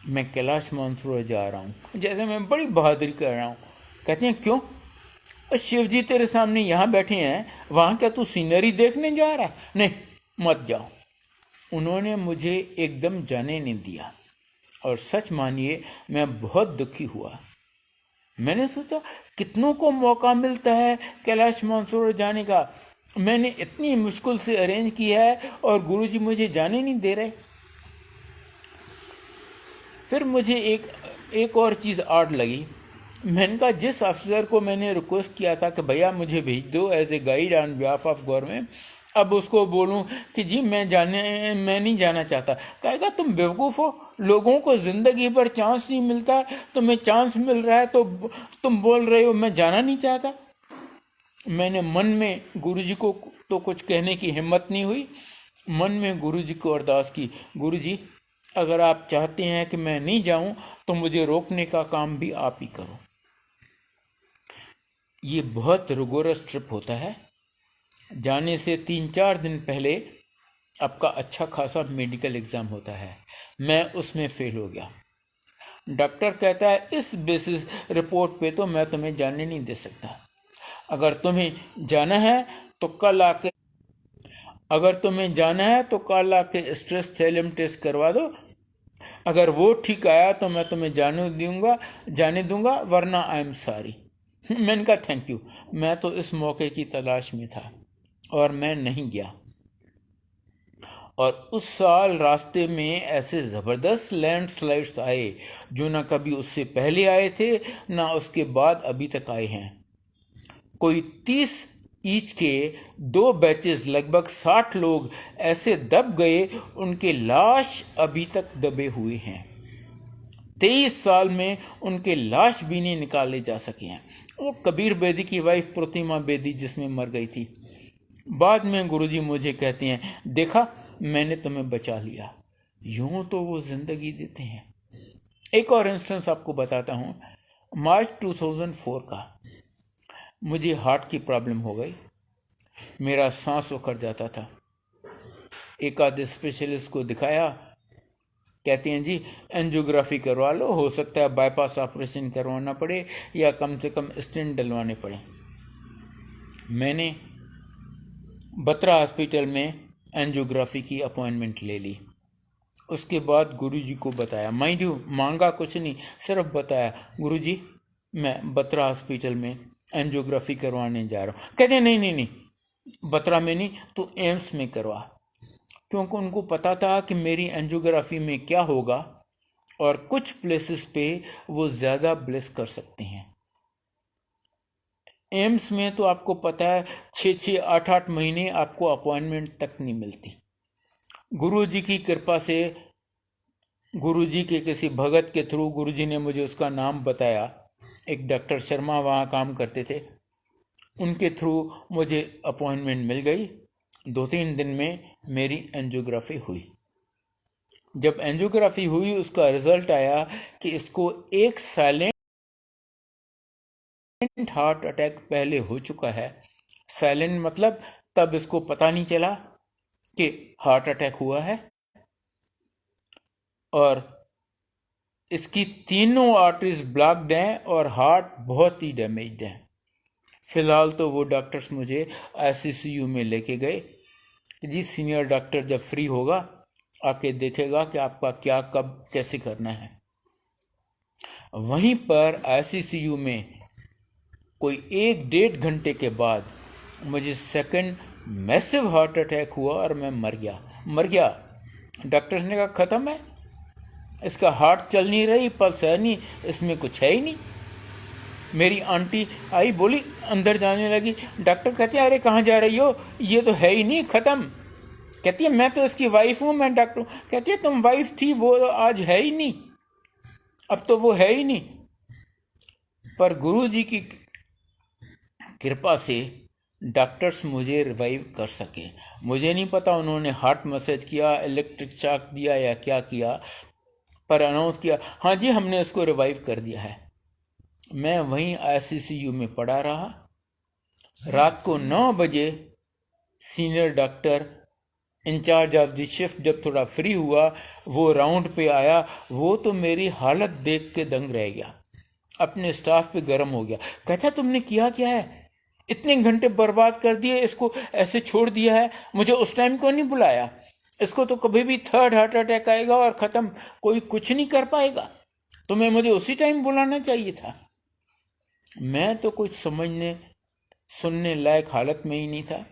मैं कैलाश मानसरोवर जा रहा हूँ, जैसे मैं बड़ी बहादुरी कर रहा हूँ। कहते हैं क्यों? शिव जी तेरे सामने यहाँ बैठे हैं, वहाँ क्या तू सीनरी देखने जा रहा है? नहीं मत जाओ। उन्होंने मुझे एकदम जाने नहीं दिया और सच मानिए मैं बहुत दुखी हुआ। मैंने सोचा कितनों को मौका मिलता है कैलाश मानसरोवर जाने का, मैंने इतनी मुश्किल से अरेंज किया है और गुरुजी मुझे जाने नहीं दे रहे। फिर मुझे एक और चीज़ आड़ लगी। मैंने कहा जिस अफसर को मैंने रिक्वेस्ट किया था कि भैया मुझे भेज दो as a guide on behalf of government, अब उसको बोलूं कि जी मैं नहीं जाना चाहता। कहेगा तुम बेवकूफ़ हो, लोगों को ज़िंदगी भर चांस नहीं मिलता, तुम्हें चांस मिल रहा है तो तुम बोल रहे हो मैं जाना नहीं चाहता। मैंने मन में गुरुजी को तो कुछ कहने की हिम्मत नहीं हुई, मन में गुरुजी को अरदास की, गुरुजी अगर आप चाहते हैं कि मैं नहीं जाऊं तो मुझे रोकने का काम भी आप ही करो। ये बहुत रिगोरस ट्रिप होता है। जाने से 3-4 दिन पहले आपका अच्छा खासा मेडिकल एग्ज़ाम होता है। मैं उसमें फेल हो गया। डॉक्टर कहता है इस बेसिस रिपोर्ट पे तो मैं तुम्हें जाने नहीं दे सकता। अगर तुम्हें जाना है तो कल आके स्ट्रेस थैलेम टेस्ट करवा दो। अगर वो ठीक आया तो मैं तुम्हें जाने दूंगा, वरना आई एम सॉरी। मैंने कहा थैंक यू, मैं तो इस मौके की तलाश में था और मैं नहीं गया। और उस साल रास्ते में ऐसे ज़बरदस्त लैंडस्लाइड्स आए जो ना कभी उससे पहले आए थे ना उसके बाद अभी तक आए हैं। कोई 30 ईच के 2 बैचेस लगभग 60 लोग ऐसे दब गए, उनके लाश अभी तक दबे हुए हैं। 23 साल में उनके लाश भी नहीं निकाले जा सके हैं। वो कबीर बेदी की वाइफ प्रतिमा बेदी जिसमें मर गई थी। बाद में गुरुजी मुझे कहते हैं देखा मैंने तुम्हें बचा लिया। यूं तो वो जिंदगी देते हैं। एक और इंस्टेंस आपको बताता हूँ। मार्च 2004 का मुझे हार्ट की प्रॉब्लम हो गई, मेरा सांस उखड़ जाता था। एक आधे स्पेशलिस्ट को दिखाया, कहते हैं जी एंजियोग्राफी करवा लो, हो सकता है बाईपास ऑपरेशन करवाना पड़े या कम से कम स्टेंट डलवाने पड़े। मैंने बत्रा हॉस्पिटल में एंजियोग्राफी की अपॉइंटमेंट ले ली। उसके बाद गुरुजी को बताया, माइंड यू मांगा कुछ नहीं, सिर्फ बताया गुरुजी मैं बत्रा हॉस्पिटल में एंजियोग्राफी करवाने जा रहा हूँ। कहते नहीं बत्रा में नहीं, तो एम्स में करवा। क्योंकि उनको पता था कि मेरी एंजियोग्राफी में क्या होगा, और कुछ प्लेसेस पे वो ज़्यादा ब्लेस कर सकते हैं। एम्स में तो आपको पता है 6-6, 8-8 महीने आपको अपॉइंटमेंट तक नहीं मिलती। गुरु जी की कृपा से, गुरु जी के किसी भगत के थ्रू गुरु जी ने मुझे उसका नाम बताया, एक डॉक्टर शर्मा वहाँ काम करते थे, उनके थ्रू मुझे अपॉइंटमेंट मिल गई। 2-3 दिन में मेरी एंजियोग्राफी हुई। जब एंजियोग्राफी हुई उसका रिजल्ट आया कि इसको एक साइलेंट हार्ट अटैक पहले हो चुका है। साइलेंट मतलब तब इसको पता नहीं चला कि हार्ट अटैक हुआ है, और इसकी तीनों आर्टरीज ब्लॉक्ड हैं और हार्ट बहुत ही डैमेज्ड है। फिलहाल तो वो डॉक्टर्स मुझे आईसीयू में लेके गए कि जी सीनियर डॉक्टर जब फ्री होगा आके देखेगा कि आपका क्या कब कैसे करना है। वहीं पर आईसीयू में कोई 1-1.5 घंटे के बाद मुझे सेकंड मैसिव हार्ट अटैक हुआ और मैं मर गया। डॉक्टर्स ने कहा ख़त्म है, इसका हार्ट चल नहीं रही, पल्स है नहीं, इसमें कुछ है ही नहीं। मेरी आंटी आई, बोली, अंदर जाने लगी। डॉक्टर कहते हैं अरे कहाँ जा रही हो, ये तो है ही नहीं, ख़त्म। कहती है मैं तो इसकी वाइफ हूँ, मैं डॉक्टर हूँ। कहती है तुम वाइफ थी, वो आज है ही नहीं, अब तो वो है ही नहीं। पर गुरु जी की कृपा से डॉक्टर्स मुझे रिवाइव कर सके। मुझे नहीं पता उन्होंने हार्ट मसाज किया, इलेक्ट्रिक शॉक दिया या क्या किया, पर अनाउंस किया हाँ जी हमने इसको रिवाइव कर दिया है। मैं वहीं आईसीयू में पड़ा रहा। रात को 9 बजे senior doctor in charge of the shift जब थोड़ा फ्री हुआ, वो राउंड पे आया। वो तो मेरी हालत देख के दंग रह गया, अपने स्टाफ पे गर्म हो गया। कहता तुमने किया क्या है, इतने घंटे बर्बाद कर दिए, इसको ऐसे छोड़ दिया है, मुझे उस टाइम क्यों नहीं बुलाया, इसको तो कभी भी थर्ड हार्ट अटैक आएगा और ख़त्म, कोई कुछ नहीं कर पाएगा, तुम्हें मुझे उसी टाइम बुलाना चाहिए था। मैं तो कुछ समझने सुनने लायक हालत में ही नहीं था।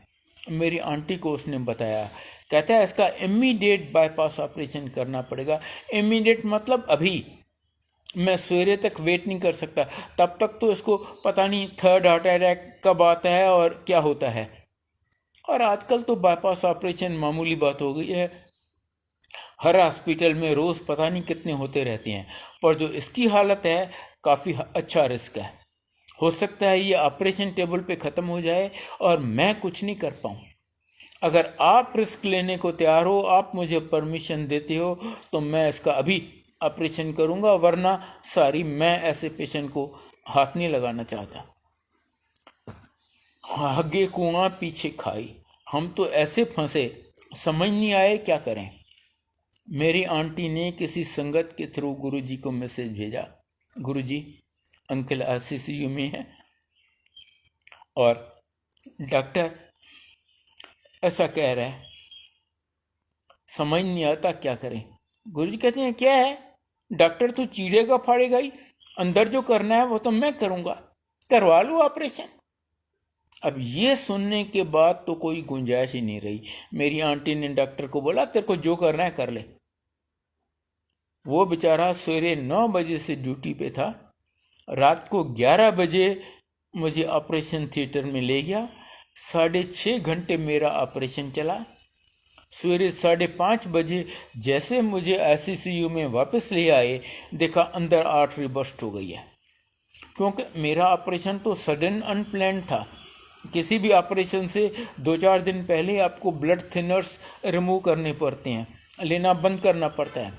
मेरी आंटी को उसने बताया, कहता है इसका इमीडिएट बाईपास ऑपरेशन करना पड़ेगा। इमीडिएट मतलब अभी, मैं सवेरे तक वेट नहीं कर सकता, तब तक तो इसको पता नहीं थर्ड हार्ट अटैक कब आता है और क्या होता है। और आजकल तो बाईपास ऑपरेशन मामूली बात हो गई है, हर हॉस्पिटल में रोज़ पता नहीं कितने होते रहते हैं। पर जो इसकी हालत है काफ़ी अच्छा रिस्क है, हो सकता है ये ऑपरेशन टेबल पे ख़त्म हो जाए और मैं कुछ नहीं कर पाऊँ। अगर आप रिस्क लेने को तैयार हो, आप मुझे परमिशन देते हो, तो मैं इसका अभी ऑपरेशन करूँगा, वरना सारी मैं ऐसे पेशेंट को हाथ नहीं लगाना चाहता। आगे कुआं पीछे खाई, हम तो ऐसे फंसे, समझ नहीं आए क्या करें। मेरी आंटी ने किसी संगत के थ्रू गुरुजी को मैसेज भेजा, गुरुजी अंकल आईसीयू में है और डॉक्टर ऐसा कह रहा है, समझ नहीं आता क्या करें। गुरुजी कहते हैं क्या है, डॉक्टर तो चीरेगा फाड़ेगा ही, अंदर जो करना है वो तो मैं करूँगा, करवा लो ऑपरेशन। अब ये सुनने के बाद तो कोई गुंजाइश ही नहीं रही। मेरी आंटी ने डॉक्टर को बोला तेरे को जो करना है कर ले। वो बेचारा सवेरे 9 बजे से ड्यूटी पे था, रात को 11 बजे मुझे ऑपरेशन थिएटर में ले गया। 6.5 घंटे मेरा ऑपरेशन चला। सवेरे 5:30 बजे जैसे मुझे आईसीयू में वापस ले आए, देखा अंदर आर्टरी बस्ट हो गई है। क्योंकि मेरा ऑपरेशन तो सडन अनप्लान्ड था। किसी भी ऑपरेशन से 2-4 दिन पहले आपको ब्लड थिनर्स रिमूव करने पड़ते हैं, लेना बंद करना पड़ता है,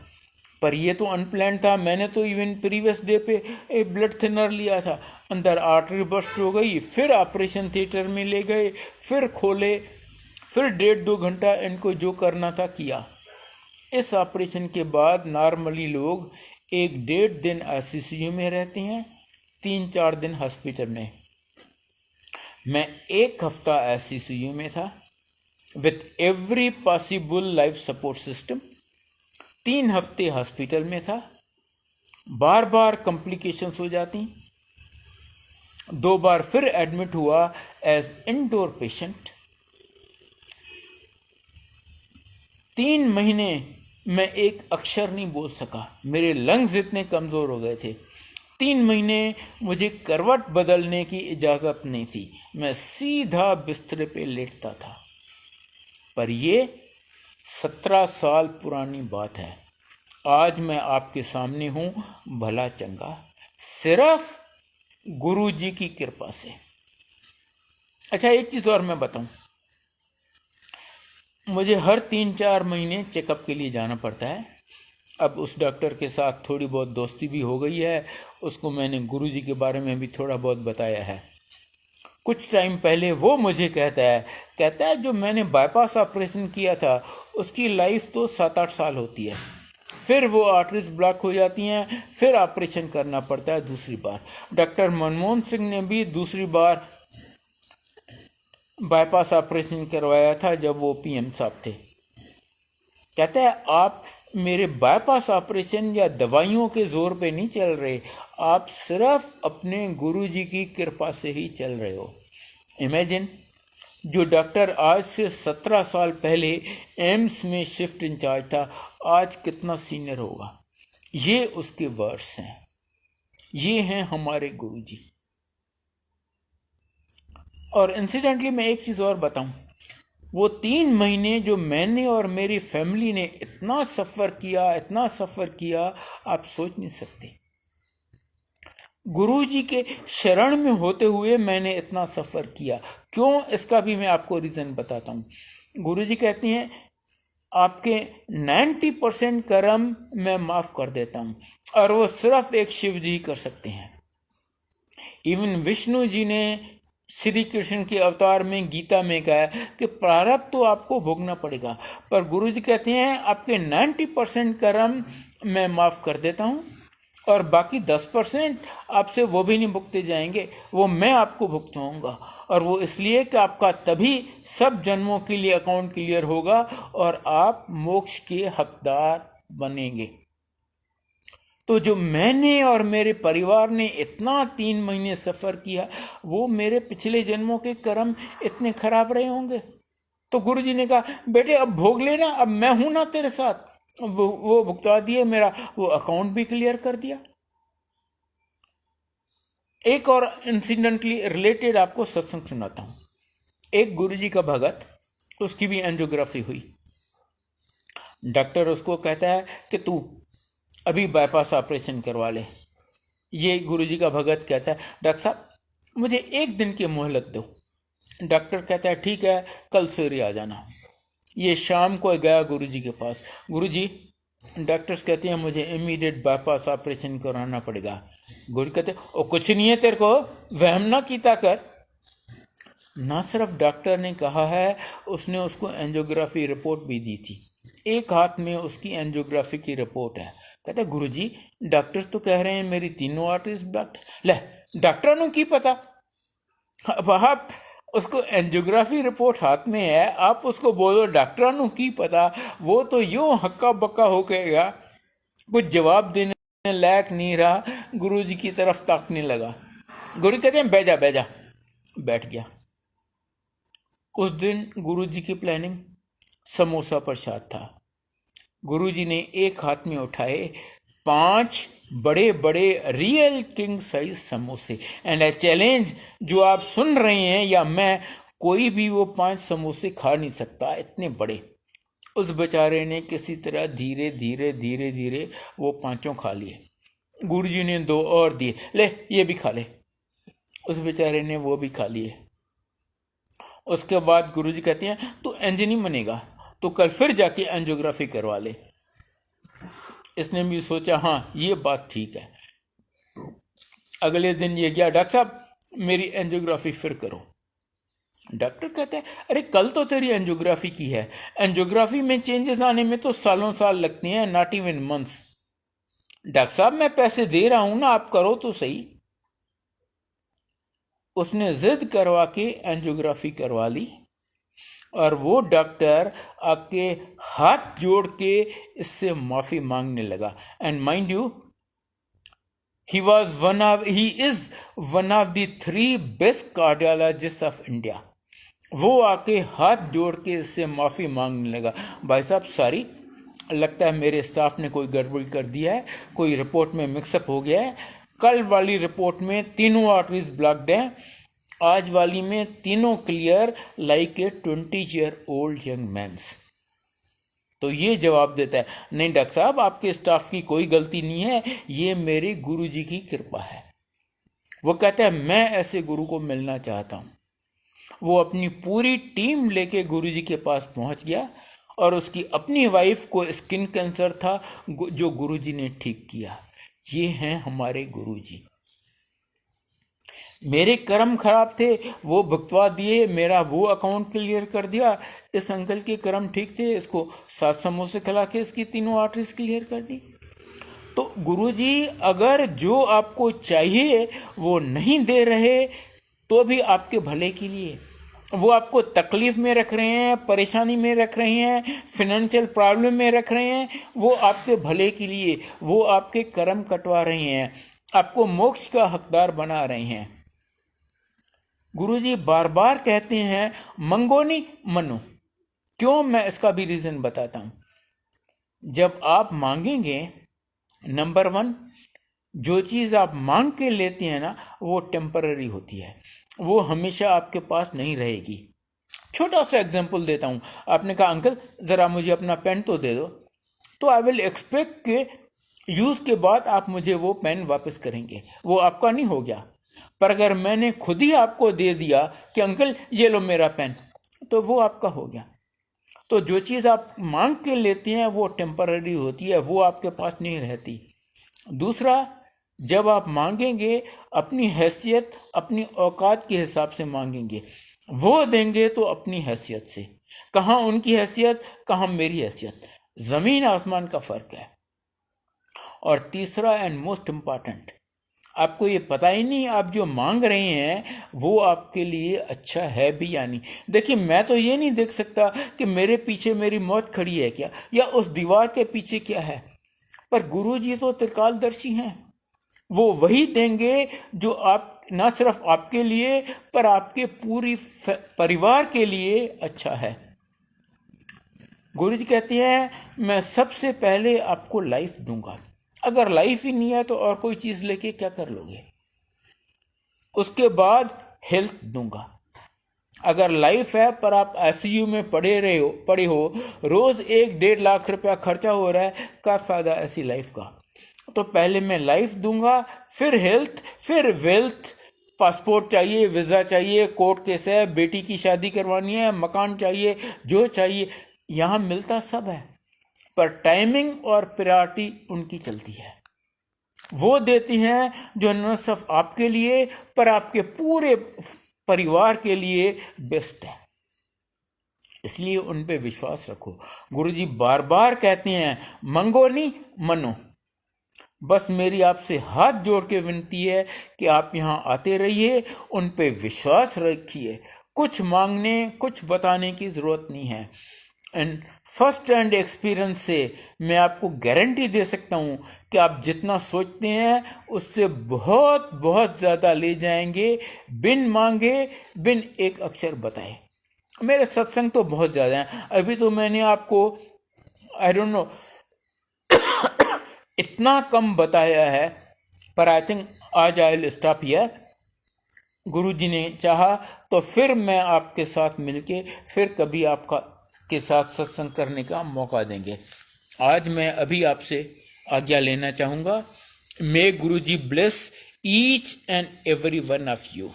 पर ये तो अनप्लान्ड था। मैंने तो इवन प्रीवियस डे पे एक ब्लड थिनर लिया था, अंदर आर्टरी बस्ट हो गई। फिर ऑपरेशन थिएटर में ले गए, फिर खोले, फिर 1.5-2 घंटा इनको जो करना था किया। इस ऑपरेशन के बाद नॉर्मली लोग 1-1.5 दिन आईसीयू में रहते हैं, 3-4 दिन हॉस्पिटल में। मैं 1 हफ्ता आईसीयू में था with every possible life support system. 3 हफ्ते हॉस्पिटल में था, बार बार कॉम्प्लिकेशंस हो जाती। 2 बार फिर एडमिट हुआ एज इंडोर पेशेंट। 3 महीने मैं एक अक्षर नहीं बोल सका, मेरे लंग्स इतने कमज़ोर हो गए थे। 3 महीने मुझे करवट बदलने की इजाज़त नहीं थी, मैं सीधा बिस्तर पे लेटता था। पर ये 17 साल पुरानी बात है। आज मैं आपके सामने हूँ भला चंगा, सिर्फ गुरु जी की कृपा से। अच्छा, एक चीज़ और मैं बताऊं, मुझे हर 3-4 महीने चेकअप के लिए जाना पड़ता है। अब उस डॉक्टर के साथ थोड़ी बहुत दोस्ती भी हो गई है, उसको मैंने गुरु जी के बारे में भी थोड़ा बहुत बताया है। कुछ टाइम पहले वो मुझे कहता है जो मैंने बाईपास ऑपरेशन किया था उसकी लाइफ तो 7-8 साल होती है, फिर वो आर्टरीज ब्लॉक हो जाती हैं, फिर ऑपरेशन करना पड़ता है दूसरी बार। डॉक्टर मनमोहन सिंह ने भी दूसरी बार बाईपास ऑपरेशन करवाया था जब वो पीएम साहब थे। कहता है आप मेरे बाईपास ऑपरेशन या दवाइयों के जोर पे नहीं चल रहे, आप सिर्फ अपने गुरु जी की कृपा से ही चल रहे हो। इमेजिन, जो डॉक्टर आज से 17 साल पहले एम्स में शिफ्ट इंचार्ज था, आज कितना सीनियर होगा। ये उसके वर्ड्स हैं, ये हैं हमारे गुरु जी। और इंसिडेंटली मैं एक चीज़ और बताऊं, वो 3 महीने जो मैंने और मेरी फैमिली ने इतना सफ़र किया, आप सोच नहीं सकते। गुरु जी के शरण में होते हुए मैंने इतना सफ़र किया। क्यों, इसका भी मैं आपको रीज़न बताता हूँ। गुरु जी कहती हैं आपके 90% कर्म मैं माफ़ कर देता हूँ, और वो सिर्फ एक शिव जी कर सकते हैं। इवन विष्णु जी ने श्री कृष्ण के अवतार में गीता में कहा कि प्रारब्ध तो आपको भोगना पड़ेगा, पर गुरु जी कहते हैं आपके 90% कर्म मैं माफ़ कर देता हूँ, और बाकी 10% आपसे वो भी नहीं भुगते जाएंगे, वो मैं आपको भुगताऊंगा। और वो इसलिए कि आपका तभी सब जन्मों के लिए अकाउंट क्लियर होगा और आप मोक्ष के हकदार बनेंगे। तो जो मैंने और मेरे परिवार ने इतना 3 महीने सफ़र किया, वो मेरे पिछले जन्मों के कर्म इतने खराब रहे होंगे। तो गुरु जी ने कहा बेटे अब भोग लेना, अब मैं हूं ना तेरे साथ। वो भुगता दिए, मेरा वो अकाउंट भी क्लियर कर दिया। एक और इंसिडेंटली रिलेटेड आपको सत्संग सुनाता हूं। एक गुरु जी का भगत, उसकी भी एंजियोग्राफी हुई। डॉक्टर उसको कहता है कि तू अभी बाईपास ऑपरेशन करवा ले। ये गुरुजी का भगत कहता है डॉक्टर साहब मुझे 1 दिन की मोहलत दो। डॉक्टर कहता है ठीक है, कल सवेरे आ जाना। ये शाम को गया गुरुजी के पास। गुरुजी, डॉक्टर्स कहते हैं मुझे इमीडिएट बाईपास ऑपरेशन कराना पड़ेगा। गुरु कहते ओ कुछ नहीं है तेरे को, वहम ना कीता कर। ना सिर्फ डॉक्टर ने कहा है, उसने उसको एंजियोग्राफी रिपोर्ट भी दी थी। एक हाथ में उसकी एंजियोग्राफी की रिपोर्ट है। कहते गुरुजी डॉक्टर्स तो कह रहे हैं मेरी तीनों आर्टरीज ब्लॉक्ड। ले डॉक्टर नु की पता, अब आप उसको एंजियोग्राफी रिपोर्ट हाथ में है, आप उसको बोलो डॉक्टर नु की पता, वो तो यूं हक्का बक्का हो गएगा, कुछ जवाब देने लायक नहीं रहा, गुरुजी की तरफ ताकने लगा। गुरु कहते हैं बैजा बैजा, बैठ गया। उस दिन गुरुजी की प्लानिंग समोसा प्रसाद था। गुरुजी ने एक हाथ में उठाए 5 बड़े बड़े रियल किंग साइज समोसे। एंड आई चैलेंज, जो आप सुन रहे हैं या मैं, कोई भी वो 5 समोसे खा नहीं सकता, इतने बड़े। उस बेचारे ने किसी तरह धीरे धीरे धीरे धीरे वो 5 खा लिए। गुरुजी ने 2 और दिए, ले ये भी खा ले। उस बेचारे ने वो भी खा लिए। उसके बाद गुरुजी कहते हैं तू इंज नहीं बनेगा, तो कल फिर जाके एंजियोग्राफी करवा ले। इसने भी सोचा हाँ ये बात ठीक है। अगले दिन ये गया, डॉक्टर साहब मेरी एंजियोग्राफी फिर करो। डॉक्टर कहता है अरे कल तो तेरी एंजियोग्राफी की है, एंजियोग्राफी में चेंजेस आने में तो सालों साल लगते हैं, नॉट इवन मंथ्स। डॉक्टर साहब मैं पैसे दे रहा हूं ना, आप करो तो सही। उसने जिद करवा के एंजियोग्राफी करवा ली, और वो डॉक्टर आपके हाथ जोड़ के इससे माफी मांगने लगा। And mind you, he is one of the 3 best cardiologists of India. वो आके हाथ जोड़ के इससे माफ़ी मांगने लगा, भाई साहब सॉरी, लगता है मेरे स्टाफ ने कोई गड़बड़ी कर दिया है, कोई रिपोर्ट में मिक्सअप हो गया है। कल वाली रिपोर्ट में तीनों आर्टरीज ब्लॉक्ड हैं, आज वाली में तीनों clear like a 20-year-old young mans. तो ये जवाब देता है, नहीं डॉक्टर साहब आपके स्टाफ की कोई गलती नहीं है, ये मेरे गुरु जी की कृपा है। वो कहता है मैं ऐसे गुरु को मिलना चाहता हूँ। वो अपनी पूरी टीम लेके गुरुजी के पास पहुंच गया और उसकी अपनी वाइफ को स्किन कैंसर था जो गुरुजी ने ठीक किया। ये हैं हमारे गुरुजी। मेरे कर्म खराब थे, वो भुगतवा दिए, मेरा वो अकाउंट क्लियर कर दिया। इस अंकल के कर्म ठीक थे, इसको 7 समोसे खिला के इसकी तीनों आर्टरीज क्लियर कर दी। तो गुरुजी अगर जो आपको चाहिए वो नहीं दे रहे तो भी आपके भले के लिए, वो आपको तकलीफ में रख रहे हैं, परेशानी में रख रहे हैं, फाइनेंशियल प्रॉब्लम में रख रहे हैं, वो आपके भले के लिए, वो आपके कर्म कटवा रहे हैं, आपको मोक्ष का हकदार बना रहे हैं। गुरुजी बार बार कहते हैं मंगो नहीं मनो। क्यों, मैं इसका भी रीजन बताता हूं। जब आप मांगेंगे, नंबर 1, जो चीज़ आप मांग के लेते हैं ना वो टेम्पररी होती है, वो हमेशा आपके पास नहीं रहेगी। छोटा सा एग्जांपल देता हूँ। आपने कहा अंकल ज़रा मुझे अपना पेन तो दे दो, तो आई विल एक्सपेक्ट के यूज़ के बाद आप मुझे वो पेन वापस करेंगे, वो आपका नहीं हो गया। पर अगर मैंने खुद ही आपको दे दिया कि अंकल ये लो मेरा पेन, तो वो आपका हो गया। तो जो चीज़ आप मांग के लेते हैं वो टेम्पररी होती है, वो आपके पास नहीं रहती। दूसरा, जब आप मांगेंगे अपनी हैसियत, अपनी औकात के हिसाब से मांगेंगे, वो देंगे तो अपनी हैसियत से। कहाँ उनकी हैसियत, कहाँ मेरी हैसियत, ज़मीन आसमान का फ़र्क है। और तीसरा एंड मोस्ट इम्पॉर्टेंट, आपको ये पता ही नहीं आप जो मांग रहे हैं वो आपके लिए अच्छा है भी या नहीं। देखिए मैं तो ये नहीं देख सकता कि मेरे पीछे मेरी मौत खड़ी है क्या, या उस दीवार के पीछे क्या है, पर गुरुजी तो त्रिकालदर्शी हैं। वो वही देंगे जो आप, ना सिर्फ आपके लिए पर आपके पूरी परिवार के लिए अच्छा है। गुरुजी कहते हैं मैं सबसे पहले आपको लाइफ दूंगा, अगर लाइफ ही नहीं है तो और कोई चीज़ लेके क्या कर लोगे। उसके बाद हेल्थ दूंगा, अगर लाइफ है पर आप आईसीयू में पड़े हो रोज़ 1-1.5 लाख रुपया खर्चा हो रहा है, क्या फ़ायदा ऐसी लाइफ का। तो पहले मैं लाइफ दूंगा, फिर हेल्थ, फिर वेल्थ। पासपोर्ट चाहिए, वीज़ा चाहिए, कोर्ट केस है, बेटी की शादी करवानी है, मकान चाहिए, जो चाहिए यहाँ मिलता सब है, पर टाइमिंग और प्रायोरिटी उनकी चलती है। वो देती हैं जो न सिर्फ आपके लिए पर आपके पूरे परिवार के लिए बेस्ट है, इसलिए उन पे विश्वास रखो। गुरुजी बार बार कहते हैं मंगो नहीं मनो। बस मेरी आपसे हाथ जोड़ के विनती है कि आप यहाँ आते रहिए, उन पे विश्वास रखिए। कुछ मांगने, कुछ बताने की ज़रूरत नहीं है। एंड फर्स्ट हैंड एक्सपीरियंस से मैं आपको गारंटी दे सकता हूँ कि आप जितना सोचते हैं उससे बहुत बहुत ज़्यादा ले जाएंगे, बिन मांगे, बिन एक अक्षर बताए। मेरे सत्संग तो बहुत ज़्यादा हैं, अभी तो मैंने आपको आई डोंट नो इतना कम बताया है, पर आई थिंक आज आई विल स्टॉप हियर। गुरुजी ने चाहा तो फिर मैं आपके साथ मिलके फिर कभी आपका के साथ सत्संग करने का मौका देंगे। आज मैं अभी आपसे आज्ञा लेना चाहूँगा। May Guruji bless each and every one of you.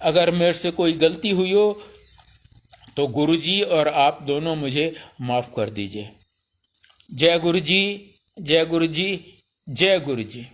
अगर मेरे से कोई गलती हुई हो तो गुरुजी और आप दोनों मुझे माफ़ कर दीजिए। जय गुरुजी, जय गुरुजी, जय गुरुजी।